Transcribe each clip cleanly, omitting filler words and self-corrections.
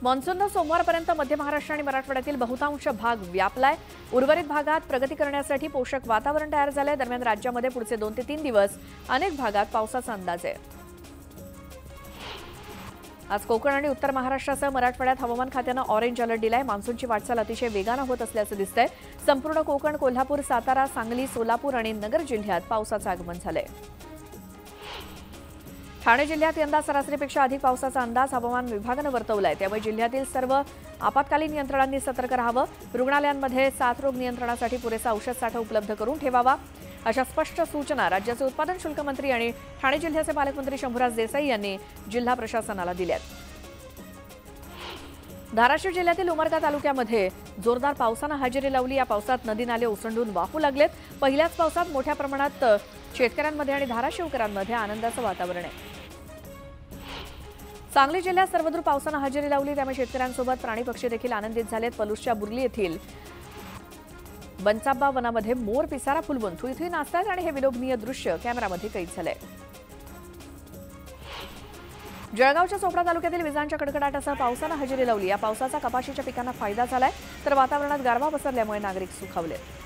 मान्सूननं सोमवारपर्यंत मध्य महाराष्ट्र आणि मराठवाड्यातील बहुतांश भाग व्यापलाय। उर्वरित भागात प्रगती करण्यासाठी पोषक वातावरण तयार झालंय। दरम्यान राज्यामध्ये पुढचे 2 ते 3 दिवस अनेक भागात पावसाचा अंदाज आहे। आज कोकण आणि उत्तर महाराष्ट्रासह मराठवाड्यात हवामान खात्यानं ऑरेंज अलर्ट दिलाय। मान्सूनची वाटचाल अतिशय वेगानं होत असल्याचं दिसतंय। संपूर्ण कोकण, कोल्हापूर, सातारा, सांगली, सोलापूर आणि नगर जिल्ह्यात पावसाचं आगमन झालंय। ठाणे जिल्ह्यात यंदा सरासरीपेक्षा अधिक पावसाचा अंदाज हवामान विभागानं वर्तवलाय। त्यामुळे जिल्ह्यातील सर्व आपत्कालीन यंत्रणांनी सतर्क राहावं। रुग्णालयांमध्ये साथरोग नियंत्रणासाठी पुरेसा औषध साठा उपलब्ध करून ठेवावा, अशा स्पष्ट सूचना राज्याचे उत्पादन शुल्क मंत्री आणि ठाणे जिल्ह्याचे पालकमंत्री शंभूराज देसाई यांनी जिल्हा प्रशासनाला दिल्यात। धाराशिव जिल्ह्यातील उमरगा तालुक्यामध्ये जोरदार पावसानं हजेरी लावली। या पावसात नदी नाले ओसंडून वाहू लागलेत। पहिल्याच पावसात मोठ्या प्रमाणात शेतकऱ्यांमध्ये आणि धाराशिवकरांमध्ये आनंदाचं वातावरण आहे। सांगली जिल्ह्यात सर्वदूर पावसानं हजेरी लावली, त्यामुळे शेतकऱ्यांसोबत प्राणी पक्षी देखील आनंदित झालेत। पलूसच्या बुर्ली येथील बनसाब्बा वनामध्ये मोर पिसारा फुलवून थुईथुई नाचतात आणि हे विलोभनीय दृश्य कॅमेरामध्ये कैद झालंय। जळगावच्या चोपडा तालुक्यातील विजांच्या कडकडाटासह पावसानं हजेरी लावली। या पावसाचा कपाशीच्या पिकांना फायदा झालाय, तर वातावरणात गारवा पसरल्यामुळे नागरिक सुखावलेत।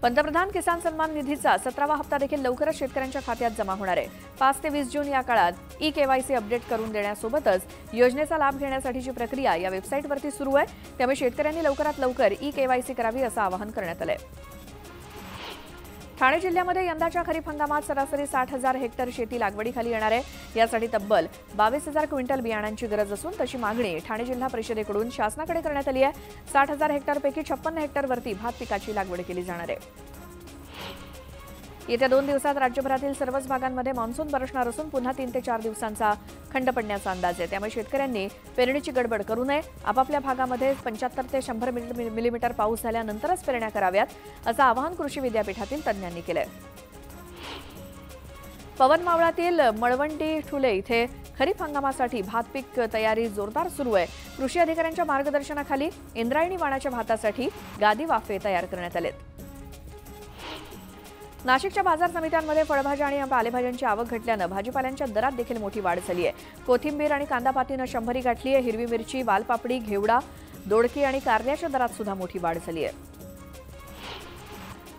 पंतप्रधान किसान सन्मान निधीचा 17वा हप्ता देखील लवकरच शेतकऱ्यांच्या खात्यात जमा होणार आहे। 5 ते 20 जून या काळात ई-केवायसी अपडेट करून देण्यासोबतच योजनेचा लाभ घेण्यासाठीची प्रक्रिया या वेबसाईटवरती सुरू आहे। त्यामुळे शेतकऱ्यांनी लवकरात लवकर ई-केवायसी करावी असं आवाहन करण्यात आलंय। ठाणे जिल्ह्यामध्ये यंदाच्या खरीप हंगामात सरासरी 60,000 हेक्टर शेती लागवडीखाली येणार आहे। यासाठी तब्बल 22,000 क्विंटल बियाणांची गरज असून तशी मागणी ठाणे जिल्हा परिषदेकडून शासनाकडे करण्यात आली आहे। 60,000 हेक्टरपैकी 56 हेक्टरवरती भात पिकाची लागवड केली जाणार आहे। येत्या 2 दिवसात राज्यभरातील सर्वच भागांमध्ये मान्सून बरसणार असून पुन्हा 3 ते 4 दिवसांचा खंड पडण्याचा अंदाज आहे। त्यामुळे शेतकऱ्यांनी पेरणीची गडबड करू नये। आपापल्या भागामध्ये 75 ते 100 मिलीमीटर पाऊस झाल्यानंतरच पेरण्या कराव्यात, असं आवाहन कृषी विद्यापीठातील तज्ज्ञांनी केलंय। पवन मावळातील मळवंटी ठुले इथे खरीप हंगामासाठी भात पीक तयारी जोरदार सुरू आहे। कृषी अधिकाऱ्यांच्या मार्गदर्शनाखाली इंद्रायणी वाणाच्या भातासाठी गादी वाफे तयार करण्यात आलेत। नाशिकच्या बाजार समित्यांमध्ये फळभाज्या आणि पालेभाज्यांची आवक घटल्यानं भाजीपाल्यांच्या दरात देखील मोठी वाढ झाली आहे। कोथिंबीर आणि कांदापातीनं 100 गाठली आहे। हिरवी मिरची, वालपापडी, घेवडा, दोडकी आणि कारल्याच्या दरात सुद्धा मोठी वाढ झाली आहे।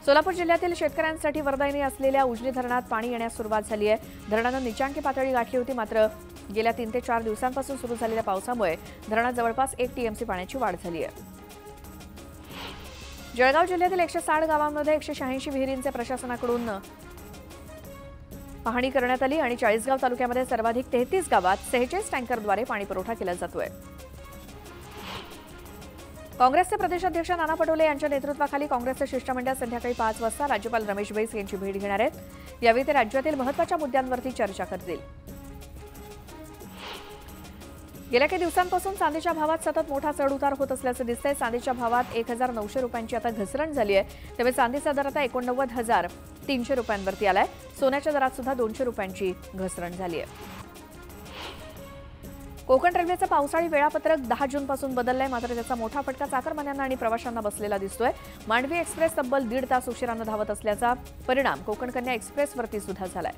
सोलापूर जिल्ह्यातील शेतकऱ्यांसाठी वरदायिनी असलेल्या उजनी धरणात पाणी येण्यास सुरुवात झाली आहे। धरणानं निचांकी पातळी गाठली होती, मात्र गेल्या 3 ते 4 दिवसांपासून सुरू झालेल्या पावसामुळे धरणात जवळपास 1 टीएमसी पाण्याची वाढ झाली आहे। जळगाव जिल्ह्यातील 160 गावांमध्ये 186 विहिरींचे प्रशासनाकडून पाहणी करण्यात आली आणि चाळीसगाव तालुक्यामध्ये सर्वाधिक 33 गावात 46 टँकरद्वारे पाणी पुरवठा केला जातोय। काँग्रेसचे प्रदेशाध्यक्ष नाना पटोले यांच्या नेतृत्वाखाली काँग्रेसचं शिष्टमंडळ संध्याकाळी 5 वाजता राज्यपाल रमेश बैस यांची भेट घेणार आहेत। यावेळी ते राज्यातील महत्त्वाच्या मुद्द्यांवरती चर्चा करतील। गेल्या काही दिवसांपासून चांदीच्या भावात सतत मोठा चढउतार होत असल्याचं दिसतंय। चांदीच्या भावात 1,900 रुपयांची आता घसरण झाली आहे। त्यामुळे चांदीचा दर आता 89,300 रुपयांवरती आलाय। सोन्याच्या दरात सुद्धा 200 रुपयांची घसरण झाली आहे। कोकण रेल्वेचं पावसाळी वेळापत्रक 10 जूनपासून बदललंय, मात्र त्याचा मोठा फटका चाकरमान्यांना आणि प्रवाशांना बसलेला दिसतोय। मांडवी एक्सप्रेस तब्बल 1.5 तास उशिरानं धावत असल्याचा परिणाम कोकण कन्या एक्सप्रेसवरती सुद्धा झालाय।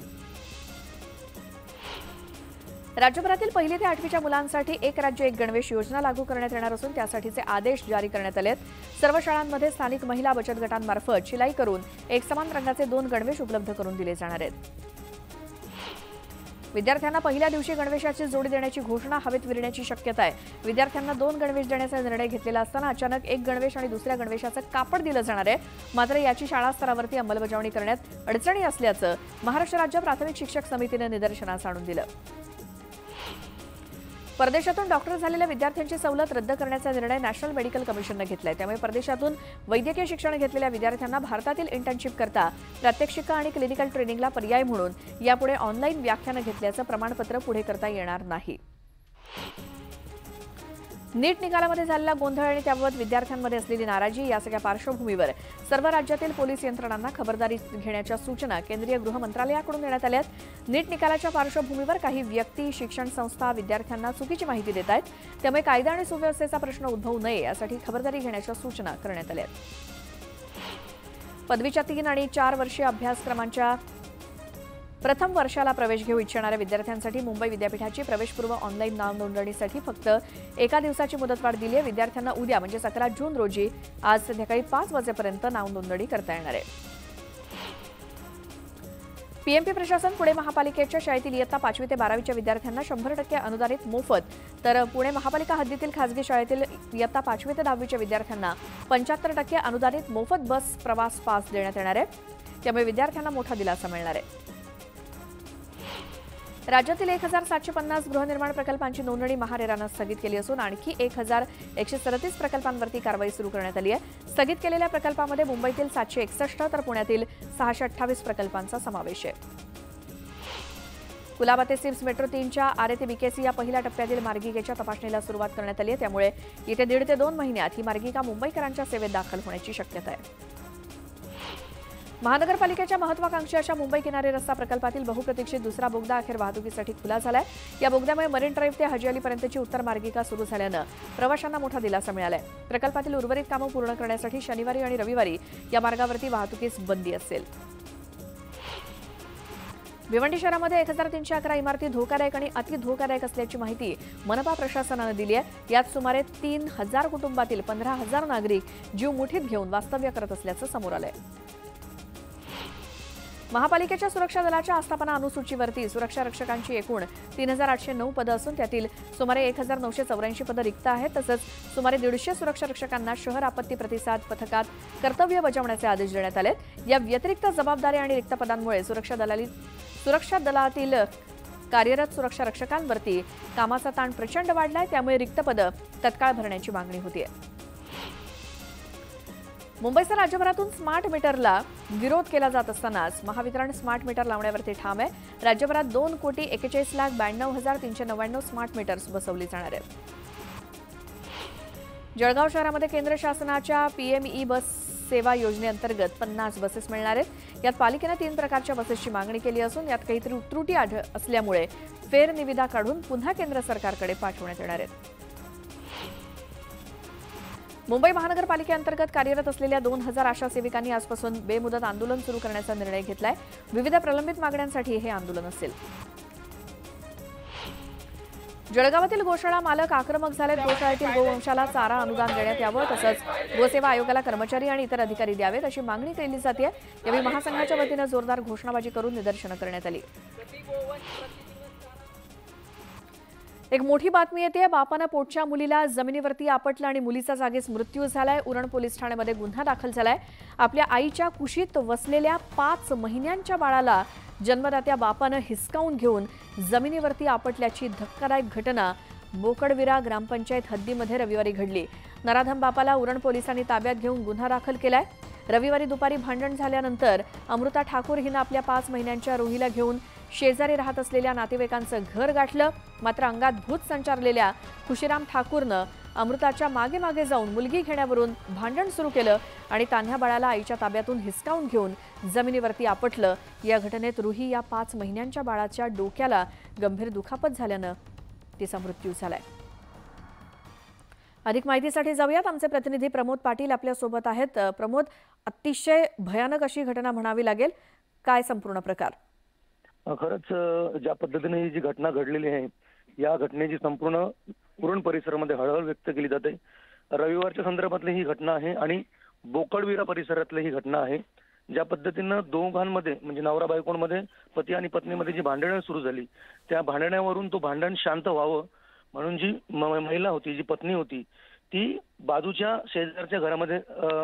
राज्यभरातील 1ली ते 8वीच्या मुलांसाठी एक राज्य एक गणवेश योजना लागू करण्यात येणार असून त्यासाठीचे आदेश जारी करण्यात आलेत। सर्व शाळांमध्ये स्थानिक महिला बचत गटांमार्फत शिलाई करून एकसमान रंगाचे 2 गणवेश उपलब्ध करून दिले जाणार आहेत। विद्यार्थ्यांना पहिल्या दिवशी गणवेशाची जोडी देण्याची घोषणा हवेत विरण्याची शक्यता आहे। विद्यार्थ्यांना 2 गणवेश देण्याचा निर्णय घेतलेला असताना अचानक एक गणवेश आणि दुसऱ्या गणवेशाचं कापड दिलं जाणार आहे। मात्र याची शाळा स्तरावरती अंमलबजावणी करण्यात अडचणी असल्याचं महाराष्ट्र राज्य प्राथमिक शिक्षक समितीने निदर्शनास आणून दिलं। परदेशातून डॉक्टर झालेल्या विद्यार्थ्यांची सवलत रद्द करण्याचा निर्णय नॅशनल मेडिकल कमिशनने घेतलाय। त्यामुळे परदेशातून वैद्यकीय शिक्षण घेतलेल्या विद्यार्थ्यांना भारतातील इंटर्नशिप करता प्रात्यक्षिक आणि क्लिनिकल ट्रेनिंगला पर्याय म्हणून यापुढे ऑनलाईन व्याख्यानं घेतल्याचं प्रमाणपत्र पुढे करता येणार नाही। नीट निकालामध्ये झालेला गोंधळ आणि त्याबाबत विद्यार्थ्यांमध्ये असलेली नाराजी या सगळ्या पार्श्वभूमीवर सर्व राज्यातील पोलीस यंत्रणांना खबरदारी घेण्याच्या सूचना केंद्रीय गृह मंत्रालयाकडून देण्यात आल्या आहेत। नीट निकालाच्या पार्श्वभूमीवर काही व्यक्ती, शिक्षण संस्था विद्यार्थ्यांना चुकीची माहिती देत आहेत। त्यामुळे कायदा आणि सुव्यवस्थेचा प्रश्न उद्भवू नये यासाठी खबरदारी घेण्याच्या सूचना करण्यात आल्या आहेत। पदवीच्या 3 आणि 4 वर्षीय अभ्यासक्रमांच्या प्रथम वर्षाला प्रवेश घेऊ इच्छिणाऱ्या विद्यार्थ्यांसाठी मुंबई विद्यापीठाची प्रवेशपूर्व ऑनलाईन नाव नोंदणीसाठी फक्त एका दिवसाची मुदतवाढ दिली आहे। विद्यार्थ्यांना उद्या म्हणजे 11 जून रोजी आज संध्याकाळी 5 वाजेपर्यंत नाव नोंदणी करता येणार आहे। पीएमपी प्रशासन पुणे महापालिकेच्या शाळेतील इयत्ता 5वी ते 12वीच्या विद्यार्थ्यांना 100% अनुदानित मोफत, तर पुणे महापालिका हद्दीतील खासगी शाळेतील इयत्ता 5वी ते 10वीच्या विद्यार्थ्यांना 75% अनुदानित मोफत बस प्रवास पास देण्यात येणार आहे। त्यामुळे विद्यार्थ्यांना मोठा दिलासा मिळणार आहे। राज्यातील 1750 गृहनिर्माण प्रकल्पांची नोंदणी महारेरानं स्थगित केली असून आणखी 1137 प्रकल्पांवरती कारवाई सुरू करण्यात आली आहे। स्थगित केलेल्या प्रकल्पामध्ये मुंबईतील 761 तर पुण्यातील 628 प्रकल्पांचा समावेश आहे। कुलाबा ते सिप्स मेट्रो 3च्या आरे ते बीकेसी या पहिल्या टप्प्यातील मार्गिकेच्या तपासणीला सुरुवात करण्यात आली आहे। त्यामुळे येत्या 1.5 ते 2 महिन्यात ही मार्गिका मुंबईकरांच्या सेवेत दाखल होण्याची शक्यता आहे। महानगरपालिकेच्या महत्वाकांक्षी अशा मुंबई किनारी रस्ता प्रकल्पातील बहुप्रतीक्षित दुसरा बोगदा अखेर वाहतुकीसाठी खुला झालाय। या बोगद्यामुळे मरीन ड्राईव्ह ते हजी अलीपर्यंतची उत्तर मार्गिका सुरू झाल्यानं प्रवाशांना मोठा दिलासा मिळालाय। प्रकल्पातील उर्वरित कामं पूर्ण करण्यासाठी शनिवारी आणि रविवारी या मार्गावरती वाहतुकीस बंदी असेल। भिवंडी शहरामध्ये 1311 इमारती धोकादायक आणि अति धोकादायक असल्याची माहिती मनपा प्रशासनानं दिली आहे। यात सुमारे 3000 कुटुंबातील 15000 नागरिक जीव मुठीत घेऊन वास्तव्य करत असल्याचं समोर आलंय। महापालिकेच्या सुरक्षा दलाच्या आस्थापना अनुसूचीवरती सुरक्षा रक्षकांची एकूण 3809 पदं असून त्यातील सुमारे 1984 पदं रिक्त आहेत। तसंच सुमारे 150 सुरक्षा रक्षकांना शहर आपत्ती प्रतिसाद पथकात कर्तव्य बजावण्याचे आदेश देण्यात आलेत। या व्यतिरिक्त जबाबदारी आणि रिक्त पदांमुळे सुरक्षा दलातील कार्यरत सुरक्षा रक्षकांवरती कामाचा ताण प्रचंड वाढलाय। त्यामुळे रिक्त पदं तत्काळ भरण्याची मागणी होतीये। मुंबईसह राज्यभरातून स्मार्ट मीटरला विरोध केला जात असतानाच महावितरण स्मार्ट मीटर लावण्यावरती ठाम आहे। राज्यभरात 2,41,92,399 स्मार्ट मीटर्स बसवली जाणार आहेत। जळगाव शहरामध्ये केंद्र शासनाच्या पीएमई बस सेवा योजनेअंतर्गत 50 बसेस मिळणार आहेत। यात पालिकेने 3 प्रकारच्या बसेसची मागणी केली असून यात काही त्रुटी असल्यामुळे फेरनिविदा काढून पुन्हा केंद्र सरकारकडे पाठवण्यात येणार आहेत। मुंबई महानगरपालिकेअंतर्गत कार्यरत असलेल्या 2000 आशा सेविकांनी आजपासून बेमुदत आंदोलन सुरू करण्याचा निर्णय घेतलाय। विविध प्रलंबित मागण्यांसाठी हे आंदोलन असेल। जळगावातील गोशाळा मालक आक्रमक झालेत। गोशाळेतील गोवंशाला चारा अनुदान देण्यात यावं, तसंच गोसेवा आयोगाला कर्मचारी आणि इतर अधिकारी द्यावेत अशी मागणी केली जाते। यावेळी महासंघाच्या वतीनं जोरदार घोषणाबाजी करून निदर्शनं करण्यात आली। एक मोठी बातमी येते। बापानं पोटच्या मुलीला जमिनीवरती आपटलं आणि मुलीचा जागीच मृत्यू झालाय। उरण पोलीस ठाण्यामध्ये गुन्हा दाखल झालाय। आपल्या आईच्या कुशीत वसलेल्या 5 महिन्यांच्या बाळाला जन्मदात्या बापानं हिसकावून घेऊन जमिनीवरती आपटल्याची धक्कादायक घटना बोकडविरा ग्रामपंचायत हद्दीमध्ये रविवारी घडली। नराधम बापाला उरण पोलिसांनी ताब्यात घेऊन गुन्हा दाखल केलाय। रविवारी दुपारी भांडण झाल्यानंतर अमृता ठाकूर हिनं आपल्या 5 महिन्यांच्या रोहीला घेऊन शेजारी राहत असलेल्या नातेवाईकांचं घर गाठलं। मात्र अंगात भूत संचारलेल्या खुशीराम ठाकूरनं अमृताच्या मागे मागे जाऊन मुलगी घेण्यावरून भांडण सुरू केलं आणि तान्ह्या बाळाला आईच्या ताब्यातून हिसकावून घेऊन जमिनीवरती आपटलं। या घटनेत रुही या 5 महिन्यांच्या बाळाच्या डोक्याला गंभीर दुखापत झाल्यानं तिचा मृत्यू झालाय। अधिक माहितीसाठी जाऊयात। आमचे प्रतिनिधी प्रमोद पाटील आपल्या सोबत आहेत। प्रमोद, अतिशय भयानक अशी घटना म्हणावी लागेल, काय संपूर्ण प्रकार? खरंच ज्या पद्धतीने ही जी घटना घडलेली आहे या घटनेची संपूर्ण उरण परिसरामध्ये हळहळ व्यक्त केली जाते। रविवारच्या संदर्भातली ही घटना आहे आणि बोकडविरा परिसरातली ही घटना आहे। ज्या पद्धतीनं दोघांमध्ये म्हणजे नवरा बायकोंमध्ये पती आणि पत्नीमध्ये जी भांडणं सुरू झाली त्या भांडण्यावरून तो भांडण शांत व्हावं म्हणून जी महिला होती, जी पत्नी होती, ती बाजूच्या शेजारच्या घरामध्ये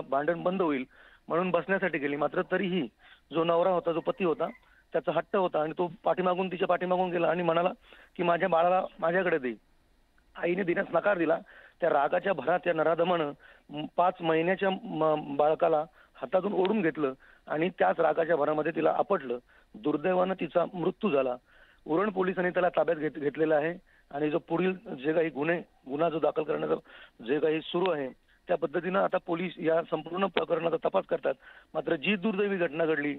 भांडण बंद होईल म्हणून बसण्यासाठी गेली। मात्र तरीही जो नवरा होता, जो पती होता, त्याचा हट्ट होता आणि तो तिच्या पाठीमागून गेला आणि म्हणाला की माझ्या बाळाला माझ्याकडे दे। आईने देण्यास नकार दिला। त्या रागाच्या भरात त्या नराधमानं 5 महिन्याच्या बाळकाला हातातून ओढून घेतलं आणि त्याच रागाच्या भरामध्ये तिला आपटलं। दुर्दैवानं तिचा मृत्यू झाला। उरण पोलिसांनी त्याला ताब्यात घेतलेला आहे आणि जो पुढील जे काही गुन्हा जो दाखल करण्याचा जे काही सुरू आहे त्या पद्धतीनं आता पोलीस या संपूर्ण प्रकरणाचा तपास करतात। मात्र जी दुर्दैवी घटना घडली,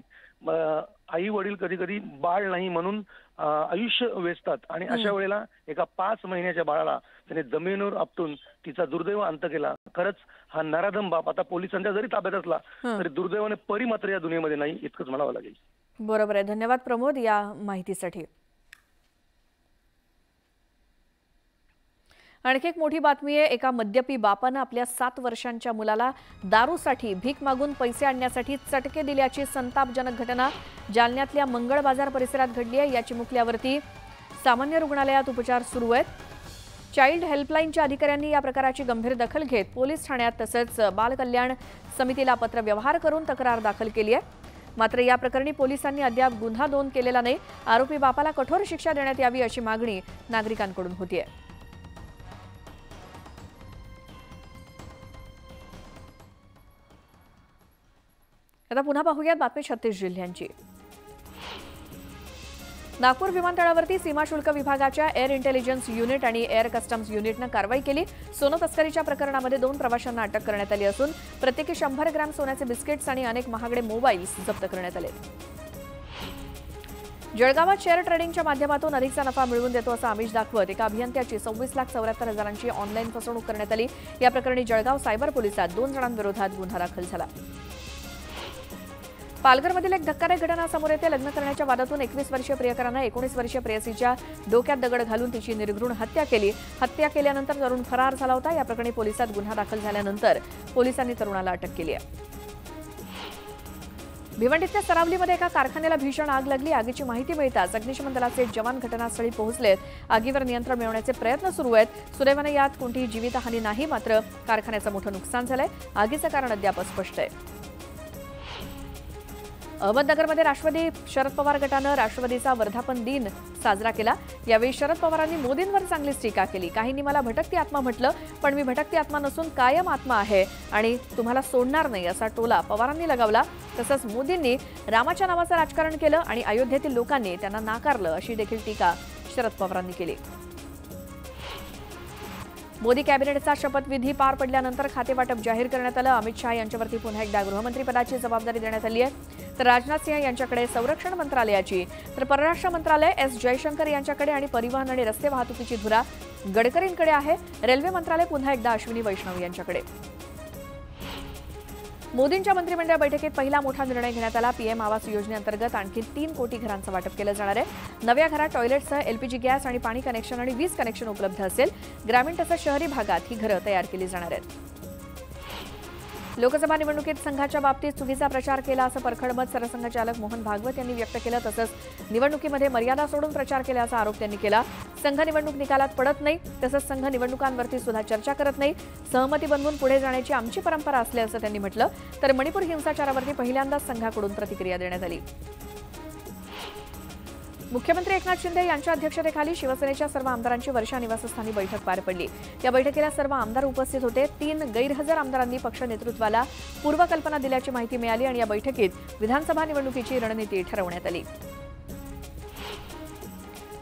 आई वडील कधी कधी बाळ नाही म्हणून आयुष्य वेचतात आणि अशा वेळेला एका 5 महिन्याच्या बाळाला त्याने जमिनीवर आपटून तिचा दुर्दैव अंत केला। खरंच हा नराधम बाप आता पोलिसांच्या जरी ताब्यात असला तरी दुर्दैवाने परी मात्र या दुनियेमध्ये नाही, इतकंच म्हणावं लागेल। बरोबर आहे. धन्यवाद प्रमोद या माहितीसाठी. आणखी एक मोठी बातमी आहे. एका मद्यपी बापानं आपल्या 7 वर्षांच्या मुलाला दारूसाठी भीक मागून पैसे आणण्यासाठी चटके दिल्याची संतापजनक घटना जालन्यातल्या मंगळ बाजार परिसरात घडली आहे. या चिमुकल्यावरती सामान्य रुग्णालयात उपचार सुरू आहेत. चाइल्ड हेल्पलाईनच्या अधिकाऱ्यांनी या प्रकाराची गंभीर दखल घेत पोलीस ठाण्यात तसंच बाल कल्याण समितीला पत्रव्यवहार करून तक्रार दाखल केली आहे. मात्र या प्रकरणी पोलिसांनी अद्याप गुन्हा नोंद केलेला नाही. आरोपी बापाला कठोर शिक्षा देण्यात यावी अशी मागणी नागरिकांकडून होतीये. आता पुन्हा पाहूयात बातमी 36 जिल्ह्यांची. नागपूर विमानतळावरती सीमा शुल्क विभागाच्या एअर इंटेलिजन्स युनिट आणि एअर कस्टम्स युनिटनं कारवाई केली. सोनं तस्करीच्या प्रकरणामध्ये 2 प्रवाशांना अटक करण्यात आली असून प्रत्येकी 100 ग्रॅम सोन्याचे बिस्किट्स आणि अनेक महागडे मोबाईल्स जप्त करण्यात आले. जळगावात शेअर ट्रेडिंगच्या माध्यमातून अधिकचा नफा मिळवून देतो असं आमिष दाखवत एका अभियंत्याची 26,74,000ची ऑनलाईन फसवणूक करण्यात आली. या प्रकरणी जळगाव सायबर पोलिसात 2 जणांविरोधात गुन्हा दाखल झाला. पालघरमधील एक धक्कादायक घटना समोर येते. लग्न करण्याच्या वादातून 21 वर्षीय प्रियकरानं 19 वर्षीय प्रेयसीच्या डोक्यात दगड घालून तिची निर्घृण हत्या केली. हत्या केल्यानंतर तरुण फरार झाला होता. या प्रकरणी पोलिसात गुन्हा दाखल झाल्यानंतर पोलिसांनी तरुणाला अटक केली आहे. भिवंडीतल्या सरावलीमध्ये एका कारखान्याला भीषण आग लागली. आगीची माहिती मिळताच अग्निशमन दलाचे जवान घटनास्थळी पोहोचलेत. आगीवर नियंत्रण मिळवण्याचे प्रयत्न सुरू आहेत. सुदैवाने यात कोणतीही जीवितहानी नाही. मात्र कारखान्याचं मोठं नुकसान झालंय. आगीचं कारण अद्याप अस्पष्ट आहे. अहमदनगरमध्ये राष्ट्रवादी शरद पवार गटानं राष्ट्रवादीचा वर्धापन दिन साजरा केला. यावेळी शरद पवारांनी मोदींवर चांगलीच टीका केली. काहींनी मला भटकती आत्मा म्हटलं, पण मी भटकती आत्मा नसून कायम आत्मा आहे आणि तुम्हाला सोडणार नाही असा टोला पवारांनी लगावला. तसंच मोदींनी रामाच्या नावाचं राजकारण केलं आणि अयोध्येतील लोकांनी त्यांना नाकारलं अशी देखील टीका शरद पवारांनी केली. मोदी कॅबिनेटचा शपथविधी पार पडल्यानंतर खातेवाटप जाहीर करण्यात आलं. अमित शहा यांच्यावरती पुन्हा एकदा गृहमंत्रीपदाची जबाबदारी देण्यात आली आहे. तर राजनाथ सिंह यांच्याकडे संरक्षण मंत्रालयाची, तर परराष्ट्र मंत्रालय एस जयशंकर यांच्याकडे आणि परिवहन आणि रस्ते वाहतुकीची धुरा गडकरींकडे आहे. रेल्वे मंत्रालय पुन्हा एकदा अश्विनी वैष्णव यांच्याकडे. मोदींच्या मंत्रिमंडळ बैठकीत पहिला मोठा निर्णय घेण्यात आला. पीएम आवास योजनेअंतर्गत आणखी 3 कोटी घरांचं वाटप केलं जाणार आहे. नव्या घरात टॉयलेटसह एलपीजी गॅस आणि पाणी कनेक्शन आणि वीज कनेक्शन उपलब्ध असेल. ग्रामीण तसंच शहरी भागात ही घरं तयार केली जाणार आहेत. लोकसभा निवडणुकीत संघाच्या बाबतीत चुकीचा प्रचार केला असं परखड मत सरसंघचालक मोहन भागवत यांनी व्यक्त केलं. तसंच निवडणुकीमध्ये मर्यादा सोडून प्रचार केल्याचा आरोप त्यांनी केला. संघ निवडणूक निकालात पडत नाही, तसंच संघ निवडणुकांवरती सुद्धा चर्चा करत नाही. सहमती बनवून पुढे जाण्याची आमची परंपरा असल्याचं त्यांनी म्हटलं. तर मणिपूर हिंसाचारावरती पहिल्यांदाच संघाकडून प्रतिक्रिया देण्यात आली. मुख्यमंत्री एकनाथ शिंदे यांच्या अध्यक्षतेखाली शिवसेनेच्या सर्व आमदारांची वर्षा निवासस्थानी बैठक पार पडली. या बैठकीला सर्व आमदार उपस्थित होते. 3 गैरहजर आमदारांनी पक्ष नेतृत्वाला पूर्वकल्पना दिल्याची माहिती मिळाली आणि या बैठकीत विधानसभा निवडणुकीची रणनीती ठरवण्यात आली.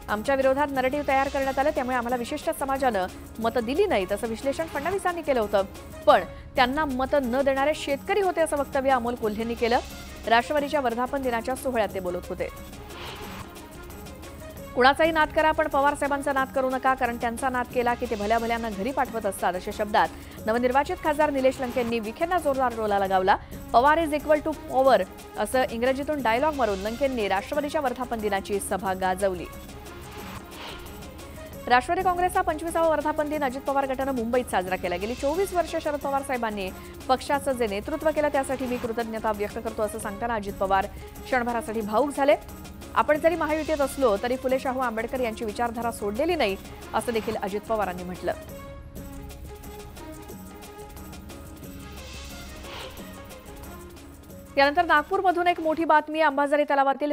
आमच्या विरोधात नरेटिव्ह तयार करण्यात आलं, त्यामुळे आम्हाला विशिष्ट समाजानं मतं दिली नाहीत असं विश्लेषण फडणवीसांनी केलं होतं. पण त्यांना मतं न देणारे शेतकरी होते असं वक्तव्य अमोल कोल्हेंनी केलं. राष्ट्रवादीच्या वर्धापन दिनाच्या सोहळ्यात ते बोलत होते. कुणाचाही नाद करा, पण पवार साहेबांचा नाद करू नका, कारण त्यांचा नाद केला की ते भल्या भल्यांना घरी पाठवत असतात अशा शब्दात नवनिर्वाचित खासदार निलेश लंकेंनी विखेंना जोरदार टोला लगावला. Pawar is equal to power असं इंग्रजीतून डायलॉग मारून लंकेंनी राष्ट्रवादीच्या वर्धापन दिनाची सभा गाजवली. राष्ट्रवादी काँग्रेसचा 25वा वर्धापन दिन अजित पवार गटानं मुंबईत साजरा केला. गेली 24 वर्ष शरद पवार साहेबांनी पक्षाचं जे नेतृत्व केलं त्यासाठी मी कृतज्ञता व्यक्त करतो असं सांगताना अजित पवार क्षणभरासाठी भावूक झाले. आपण जरी महायुतीत असलो तरी फुले शाहू आंबेडकर यांची विचारधारा सोडलेली नाही असं देखील अजित पवारांनी म्हटलं. यानंतर नागपूरमधून एक मोठी बातमी. अंबाझरी तलावातील